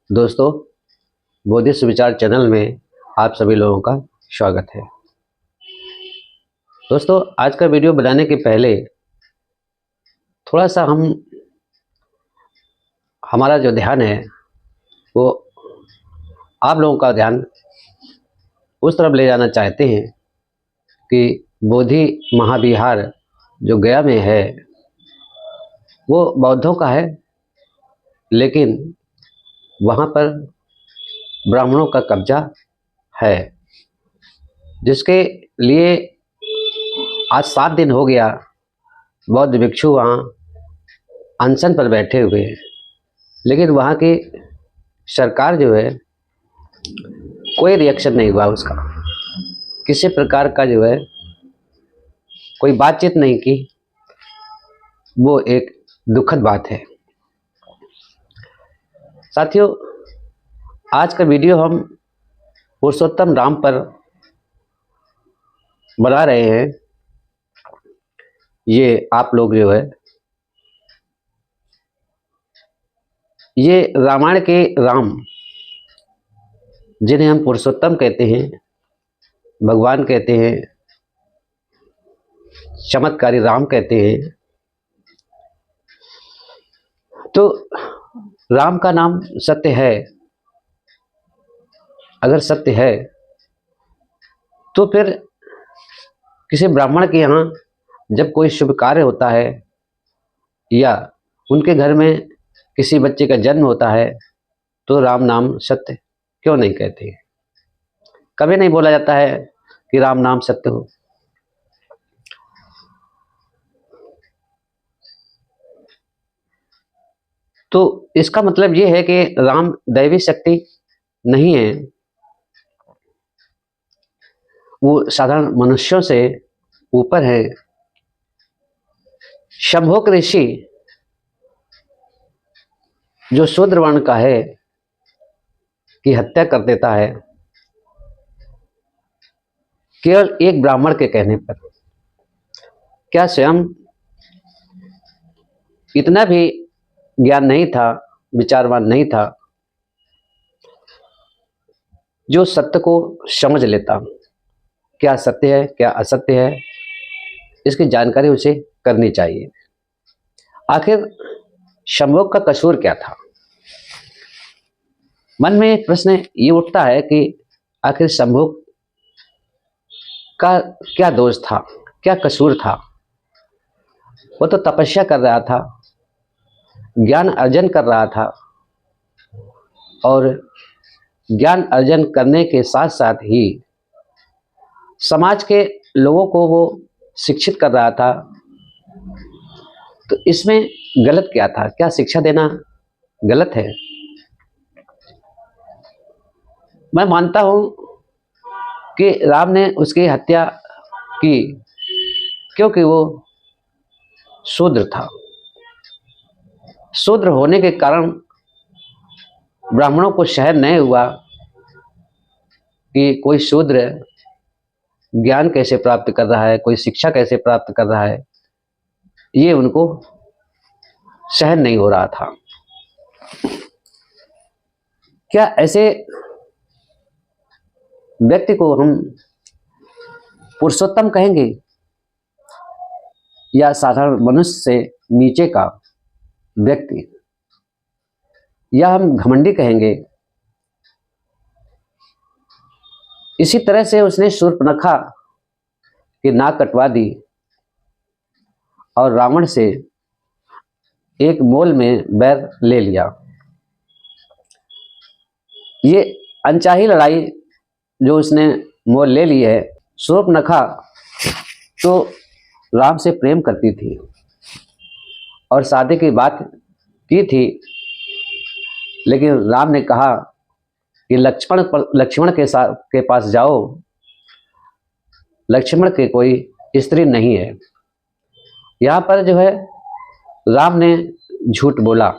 दोस्तों, बोधिस विचार चैनल में आप सभी लोगों का स्वागत है। दोस्तों, आज का वीडियो बनाने के पहले थोड़ा सा हमारा जो ध्यान है वो आप लोगों का ध्यान उस तरफ ले जाना चाहते हैं कि बोधि महाविहार जो गया में है वो बौद्धों का है, लेकिन वहाँ पर ब्राह्मणों का कब्जा है, जिसके लिए आज 7 दिन हो गया बौद्ध भिक्षु वहाँ अनशन पर बैठे हुए हैं। लेकिन वहाँ की सरकार जो है कोई रिएक्शन नहीं हुआ उसका, किसी प्रकार का जो है कोई बातचीत नहीं की। वो एक दुखद बात है। साथियों, आज का वीडियो हम पुरुषोत्तम राम पर बना रहे हैं। ये आप लोग जो है ये रामायण के राम, जिन्हें हम पुरुषोत्तम कहते हैं, भगवान कहते हैं, चमत्कारी राम कहते हैं, तो राम का नाम सत्य है। अगर सत्य है तो फिर किसी ब्राह्मण के यहाँ जब कोई शुभ कार्य होता है या उनके घर में किसी बच्चे का जन्म होता है तो राम नाम सत्य क्यों नहीं कहते? कभी नहीं बोला जाता है कि राम नाम सत्य हो। तो इसका मतलब ये है कि राम दैवी शक्ति नहीं है, वो साधारण मनुष्यों से ऊपर है। शंभोक ऋषि जो शूद्र वर्ण का है की हत्या कर देता है केवल एक ब्राह्मण के कहने पर। क्या स्वयं इतना भी ज्ञान नहीं था, विचारवान नहीं था जो सत्य को समझ लेता? क्या सत्य है, क्या असत्य है, इसकी जानकारी उसे करनी चाहिए। आखिर शंभोक का कसूर क्या था? मन में एक प्रश्न ये उठता है कि आखिर शंभोक का क्या दोष था, क्या कसूर था? वो तो तपस्या कर रहा था, ज्ञान अर्जन कर रहा था, और ज्ञान अर्जन करने के साथ साथ ही समाज के लोगों को वो शिक्षित कर रहा था। तो इसमें गलत क्या था? क्या शिक्षा देना गलत है? मैं मानता हूं कि राम ने उसकी हत्या की क्योंकि वो शूद्र था। शूद्र होने के कारण ब्राह्मणों को सहन नहीं हुआ कि कोई शूद्र ज्ञान कैसे प्राप्त कर रहा है, कोई शिक्षा कैसे प्राप्त कर रहा है, ये उनको सहन नहीं हो रहा था। क्या ऐसे व्यक्ति को हम पुरुषोत्तम कहेंगे या साधारण मनुष्य से नीचे का व्यक्ति, या हम घमंडी कहेंगे? इसी तरह से उसने शूर्पणखा की नाक कटवा दी और रावण से एक मोल में बैर ले लिया। ये अनचाही लड़ाई जो उसने मोल ले ली है। शूर्पणखा तो राम से प्रेम करती थी और शादी की बात की थी, लेकिन राम ने कहा कि लक्ष्मण के पास जाओ, लक्ष्मण के कोई स्त्री नहीं है। यहाँ पर जो है राम ने झूठ बोला।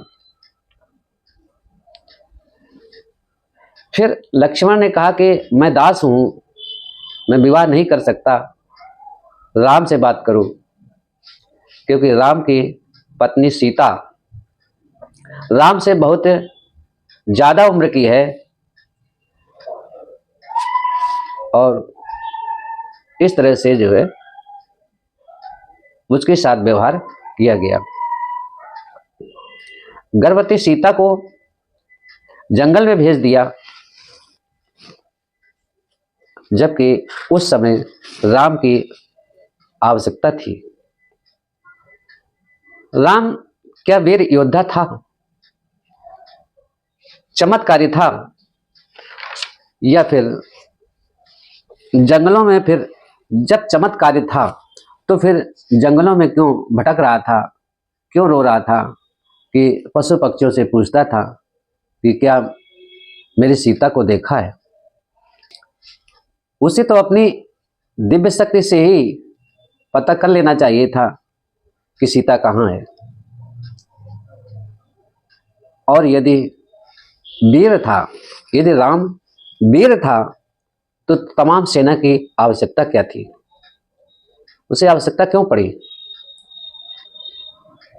फिर लक्ष्मण ने कहा कि मैं दास हूं, मैं विवाह नहीं कर सकता, राम से बात करूं, क्योंकि राम की पत्नी सीता राम से बहुत ज़्यादा उम्र की है और इस तरह से जो है उसके साथ व्यवहार किया गया। गर्भवती सीता को जंगल में भेज दिया, जबकि उस समय राम की आवश्यकता थी। राम क्या वीर योद्धा था, चमत्कारी था, या फिर जंगलों में फिर जब चमत्कारी था तो फिर जंगलों में क्यों भटक रहा था, क्यों रो रहा था कि पशु पक्षियों से पूछता था कि क्या मेरी सीता को देखा है? उसे तो अपनी दिव्य शक्ति से ही पता कर लेना चाहिए था कि सीता कहाँ है। और यदि वीर था, यदि राम वीर था तो तमाम सेना की आवश्यकता क्या थी, उसे आवश्यकता क्यों पड़ी?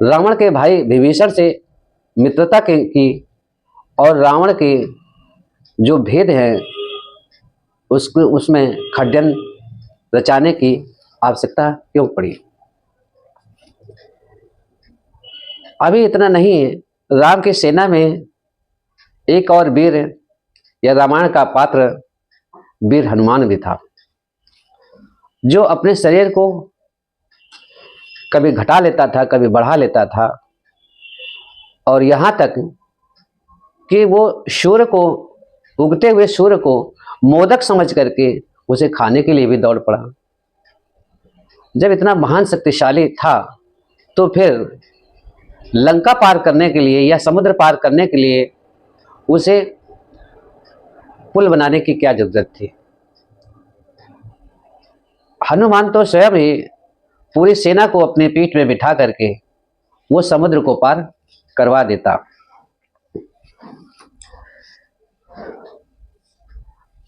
रावण के भाई विभीषण से मित्रता की और रावण के जो भेद हैं उसको उसमें षड्यंत्र रचाने की आवश्यकता क्यों पड़ी? अभी इतना नहीं है, राम की सेना में एक और वीर या रामायण का पात्र वीर हनुमान भी था, जो अपने शरीर को कभी घटा लेता था, कभी बढ़ा लेता था, और यहाँ तक कि वो सूर्य को, उगते हुए सूर्य को मोदक समझ करके उसे खाने के लिए भी दौड़ पड़ा। जब इतना महान शक्तिशाली था तो फिर लंका पार करने के लिए या समुद्र पार करने के लिए उसे पुल बनाने की क्या जरूरत थी? हनुमान तो स्वयं ही पूरी सेना को अपने पीठ में बिठा करके वो समुद्र को पार करवा देता।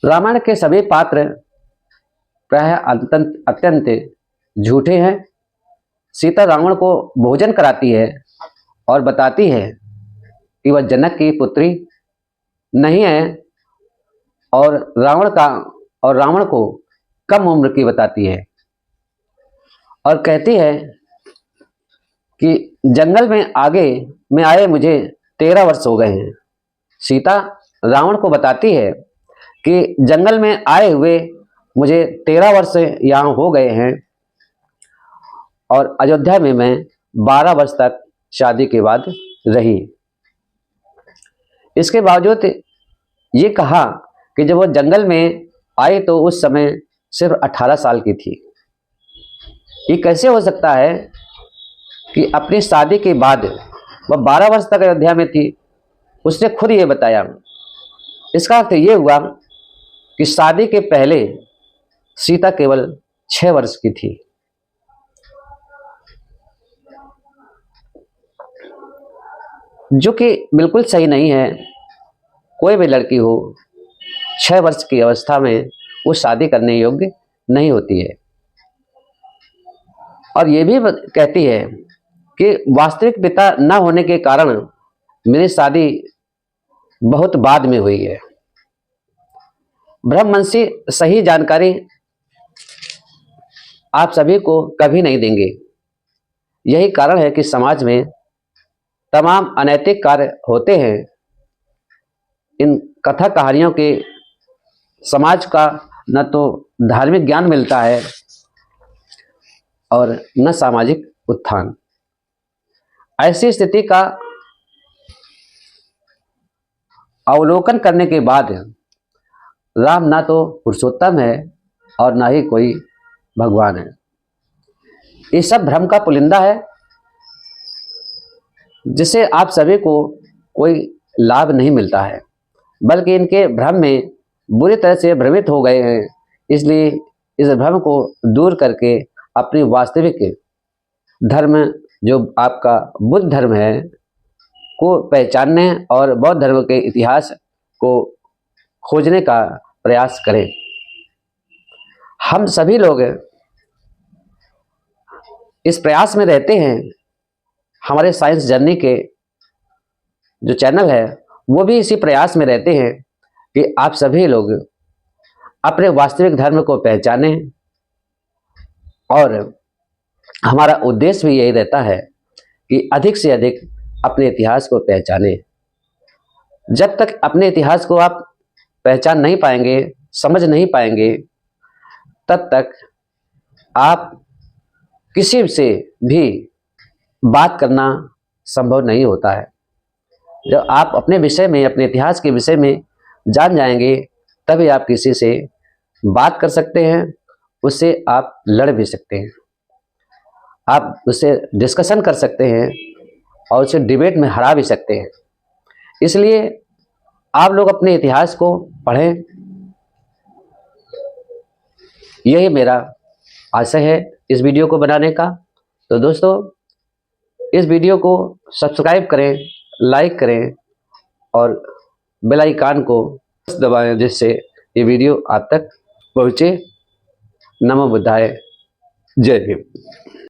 रामायण के सभी पात्र प्रायः अत्यंत झूठे हैं। सीता रावण को भोजन कराती है और बताती है कि वह जनक की पुत्री नहीं है, और रावण को कम उम्र की बताती है और कहती है कि जंगल में आए मुझे 13 वर्ष हो गए हैं। सीता रावण को बताती है कि जंगल में आए हुए मुझे 13 वर्ष यहाँ हो गए हैं और अयोध्या में मैं 12 वर्ष तक शादी के बाद रही। इसके बावजूद ये कहा कि जब वो जंगल में आई तो उस समय सिर्फ 18 साल की थी। ये कैसे हो सकता है कि अपनी शादी के बाद वह 12 वर्ष तक अयोध्या में थी? उसने खुद ये बताया। इसका अर्थ ये हुआ कि शादी के पहले सीता केवल 6 वर्ष की थी। जो कि बिल्कुल सही नहीं है। कोई भी लड़की हो 6 वर्ष की अवस्था में वो शादी करने योग्य नहीं होती है। और ये भी कहती है कि वास्तविक पिता न होने के कारण मेरी शादी बहुत बाद में हुई है। ब्रह्मवंशी सही जानकारी आप सभी को कभी नहीं देंगे। यही कारण है कि समाज में तमाम अनैतिक कार्य होते हैं। इन कथा कहानियों के समाज का न तो धार्मिक ज्ञान मिलता है और न सामाजिक उत्थान। ऐसी स्थिति का अवलोकन करने के बाद राम ना तो पुरुषोत्तम है और ना ही कोई भगवान है। ये सब भ्रम का पुलिंदा है जिसे आप सभी को कोई लाभ नहीं मिलता है, बल्कि इनके भ्रम में बुरी तरह से भ्रमित हो गए हैं। इसलिए इस भ्रम को दूर करके अपनी वास्तविक धर्म जो आपका बुद्ध धर्म है को पहचानने और बौद्ध धर्म के इतिहास को खोजने का प्रयास करें। हम सभी लोग इस प्रयास में रहते हैं। हमारे साइंस जर्नी के जो चैनल है वो भी इसी प्रयास में रहते हैं कि आप सभी लोग अपने वास्तविक धर्म को पहचानें, और हमारा उद्देश्य भी यही रहता है कि अधिक से अधिक अपने इतिहास को पहचानें। जब तक अपने इतिहास को आप पहचान नहीं पाएंगे, समझ नहीं पाएंगे, तब तक आप किसी से भी बात करना संभव नहीं होता है। जब आप अपने विषय में, अपने इतिहास के विषय में जान जाएंगे, तभी आप किसी से बात कर सकते हैं, उससे आप लड़ भी सकते हैं, आप उससे डिस्कशन कर सकते हैं और उसे डिबेट में हरा भी सकते हैं। इसलिए आप लोग अपने इतिहास को पढ़ें, यही मेरा आशय है इस वीडियो को बनाने का। तो दोस्तों, इस वीडियो को सब्सक्राइब करें, लाइक करें और बेल आइकन को दबाएं, जिससे ये वीडियो आप तक पहुँचे। नमो बुद्धाय, जय भीम।